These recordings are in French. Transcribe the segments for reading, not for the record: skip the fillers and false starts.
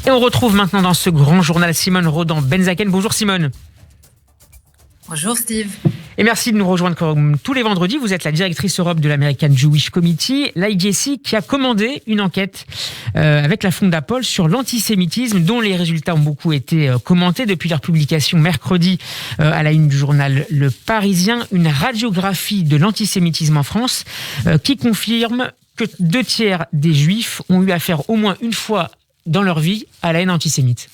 Et on retrouve maintenant dans ce grand journal Simone Rodan-Benzaken. Bonjour Simone. Bonjour Steve. Et merci de nous rejoindre comme tous les vendredis. Vous êtes la directrice Europe de l'American Jewish Committee, l'IJC, qui a commandé une enquête avec la Fondapol sur l'antisémitisme, dont les résultats ont beaucoup été commentés depuis leur publication mercredi à la une du journal Le Parisien. Une radiographie de l'antisémitisme en France qui confirme que 2/3 des Juifs ont eu affaire au moins une fois dans leur vie à la haine antisémite.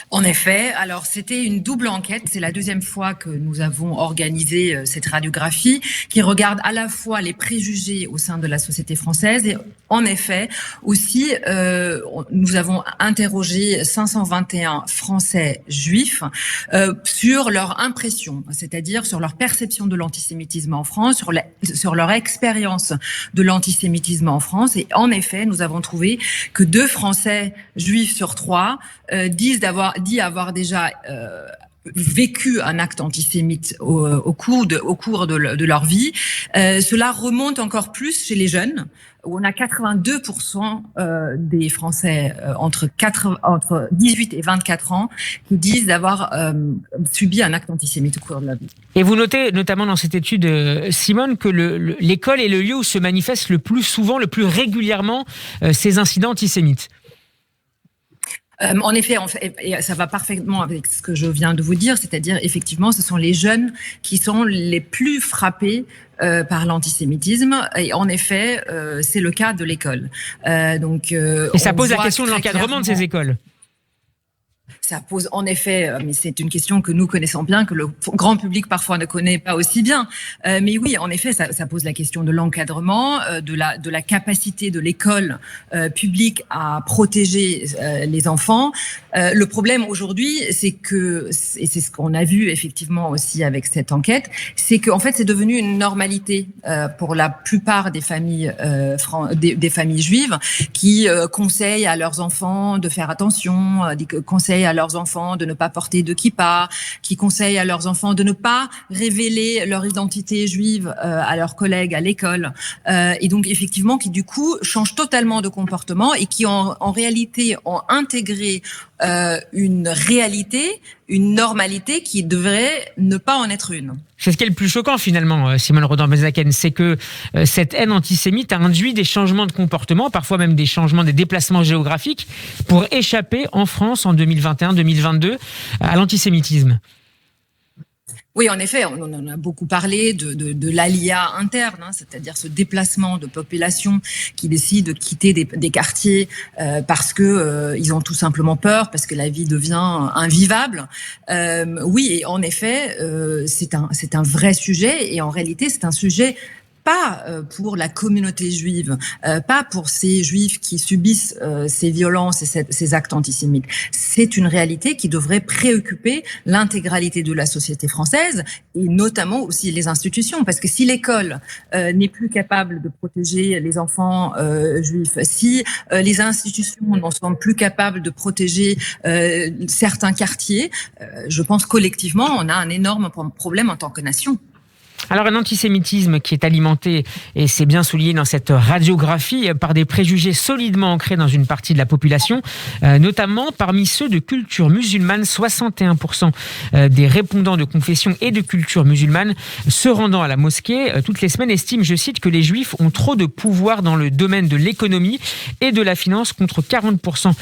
En effet, alors c'était une double enquête. C'est la deuxième fois que nous avons organisé cette radiographie qui regarde à la fois les préjugés au sein de la société française et en effet aussi nous avons interrogé 521 Français juifs sur leur impression, c'est-à-dire sur leur perception de l'antisémitisme en France, sur leur expérience de l'antisémitisme en France. Et en effet, nous avons trouvé que 2 Français juifs sur 3 disent avoir déjà vécu un acte antisémite au cours de leur vie. Cela remonte encore plus chez les jeunes, où on a 82% des Français entre 18 et 24 ans qui disent avoir subi un acte antisémite au cours de leur vie. Et vous notez notamment dans cette étude, Simone, que l'école est le lieu où se manifestent le plus souvent, le plus régulièrement ces incidents antisémites. En effet, et ça va parfaitement avec ce que je viens de vous dire, c'est-à-dire effectivement, ce sont les jeunes qui sont les plus frappés par l'antisémitisme. Et en effet, c'est le cas de l'école. Et ça pose la question de l'encadrement de ces écoles. Ça pose en effet, mais c'est une question que nous connaissons bien, que le grand public parfois ne connaît pas aussi bien. Mais oui, en effet, ça pose la question de l'encadrement, de la capacité de l'école publique à protéger les enfants. Le problème aujourd'hui, c'est que, et c'est ce qu'on a vu effectivement aussi avec cette enquête, c'est qu'en fait, c'est devenu une normalité pour la plupart des familles des familles juives qui conseillent à leurs enfants de faire attention, conseillent à leurs enfants de ne pas porter de kippa, qui conseillent à leurs enfants de ne pas révéler leur identité juive à leurs collègues à l'école. Et donc, effectivement, qui du coup changent totalement de comportement et qui en réalité ont intégré une réalité, une normalité qui devrait ne pas en être une. C'est ce qui est le plus choquant finalement, Simone Rodan-Benzaken, c'est que cette haine antisémite a induit des changements de comportement, parfois même des changements, des déplacements géographiques, pour échapper en France en 2021-2022 à l'antisémitisme. Oui, en effet, on en a beaucoup parlé de l'alia interne, c'est-à-dire ce déplacement de population qui décide de quitter des quartiers parce que ils ont tout simplement peur, parce que la vie devient invivable. Oui, et en effet, c'est un vrai sujet, et en réalité, c'est un sujet pas pour la communauté juive, pas pour ces juifs qui subissent ces violences et ces actes antisémites. C'est une réalité qui devrait préoccuper l'intégralité de la société française et notamment aussi les institutions. Parce que si l'école n'est plus capable de protéger les enfants juifs, si les institutions n'en sont plus capables de protéger certains quartiers, je pense collectivement on a un énorme problème en tant que nation. Alors un antisémitisme qui est alimenté, et c'est bien souligné dans cette radiographie, par des préjugés solidement ancrés dans une partie de la population, notamment parmi ceux de culture musulmane. 61% des répondants de confession et de culture musulmane se rendant à la mosquée toutes les semaines estiment, je cite, que les juifs ont trop de pouvoir dans le domaine de l'économie et de la finance, contre 40%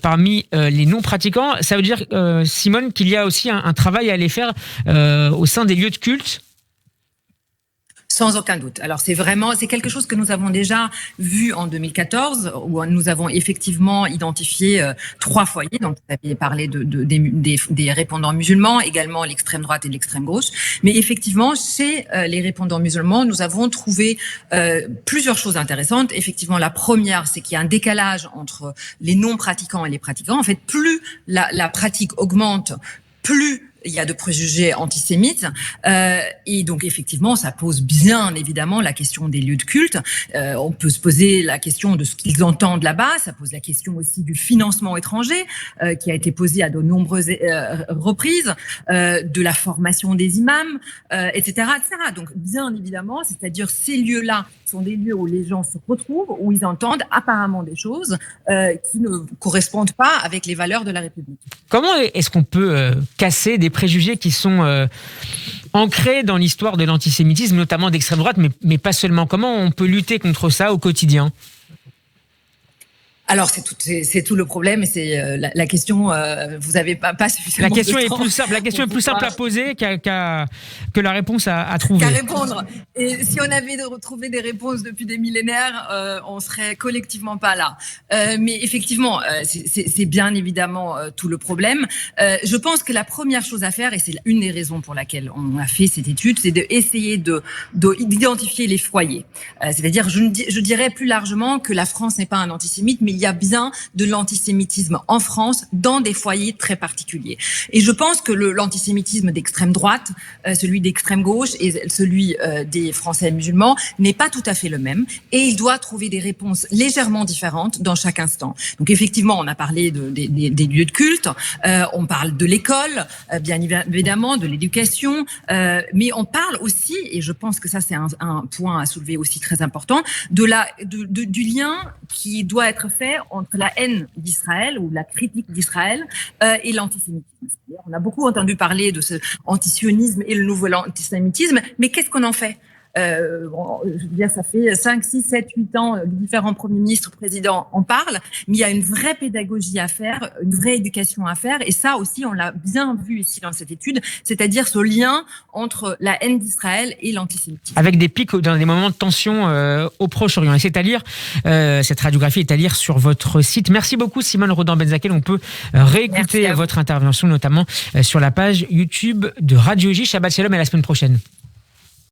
parmi les non-pratiquants. Ça veut dire, Simone, qu'il y a aussi un travail à aller faire au sein des lieux de culte? Sans aucun doute. Alors c'est quelque chose que nous avons déjà vu en 2014, où nous avons effectivement identifié 3 foyers. Donc vous aviez parlé des répondants musulmans, également l'extrême droite et l'extrême gauche. Mais effectivement, chez les répondants musulmans, nous avons trouvé plusieurs choses intéressantes. Effectivement, la première, c'est qu'il y a un décalage entre les non-pratiquants et les pratiquants. En fait, plus la pratique augmente, plus il y a de préjugés antisémites. Et donc, effectivement, ça pose bien évidemment la question des lieux de culte. On peut se poser la question de ce qu'ils entendent là-bas. Ça pose la question aussi du financement étranger, qui a été posé à de nombreuses reprises, de la formation des imams, etc., etc. Donc, bien évidemment, c'est-à-dire ces lieux-là sont des lieux où les gens se retrouvent, où ils entendent apparemment des choses qui ne correspondent pas avec les valeurs de la République. Comment est-ce qu'on peut casser des préjugés qui sont ancrés dans l'histoire de l'antisémitisme, notamment d'extrême droite, mais pas seulement? Comment on peut lutter contre ça au quotidien? Alors c'est tout le problème, et c'est la question. Vous avez pas suffisamment. La question de est temps plus simple. La question est plus simple à poser que la réponse à trouver. Qu'à répondre. Et si on avait retrouvé des réponses depuis des millénaires, on serait collectivement pas là. Mais effectivement, c'est bien évidemment tout le problème. Je pense que la première chose à faire, et c'est une des raisons pour laquelle on a fait cette étude, c'est d'essayer d'identifier les foyers. C'est-à-dire, je dirais plus largement que la France n'est pas un antisémite, mais il y a bien de l'antisémitisme en France dans des foyers très particuliers. Et je pense que l'antisémitisme d'extrême droite, celui d'extrême gauche et celui des Français musulmans n'est pas tout à fait le même. Et il doit trouver des réponses légèrement différentes dans chaque instant. Donc effectivement, on a parlé des lieux de culte, on parle de l'école, bien évidemment, de l'éducation, mais on parle aussi, et je pense que ça c'est un point à soulever aussi très important, du lien qui doit être fait entre la haine d'Israël ou la critique d'Israël et l'antisémitisme. On a beaucoup entendu parler de ce antisionisme et le nouvel antisémitisme, mais qu'est-ce qu'on en fait? Je veux dire, ça fait 5, 6, 7, 8 ans que différents premiers ministres, présidents en parlent, mais il y a une vraie pédagogie à faire, une vraie éducation à faire, et ça aussi, on l'a bien vu ici dans cette étude, c'est-à-dire ce lien entre la haine d'Israël et l'antisémitisme. Avec des pics dans des moments de tension au Proche-Orient. Et c'est à lire, cette radiographie est à lire sur votre site. Merci beaucoup Simone Rodin-Benzakel. On peut réécouter votre intervention, notamment sur la page YouTube de Radio J. Shabbat Shalom, et à la semaine prochaine.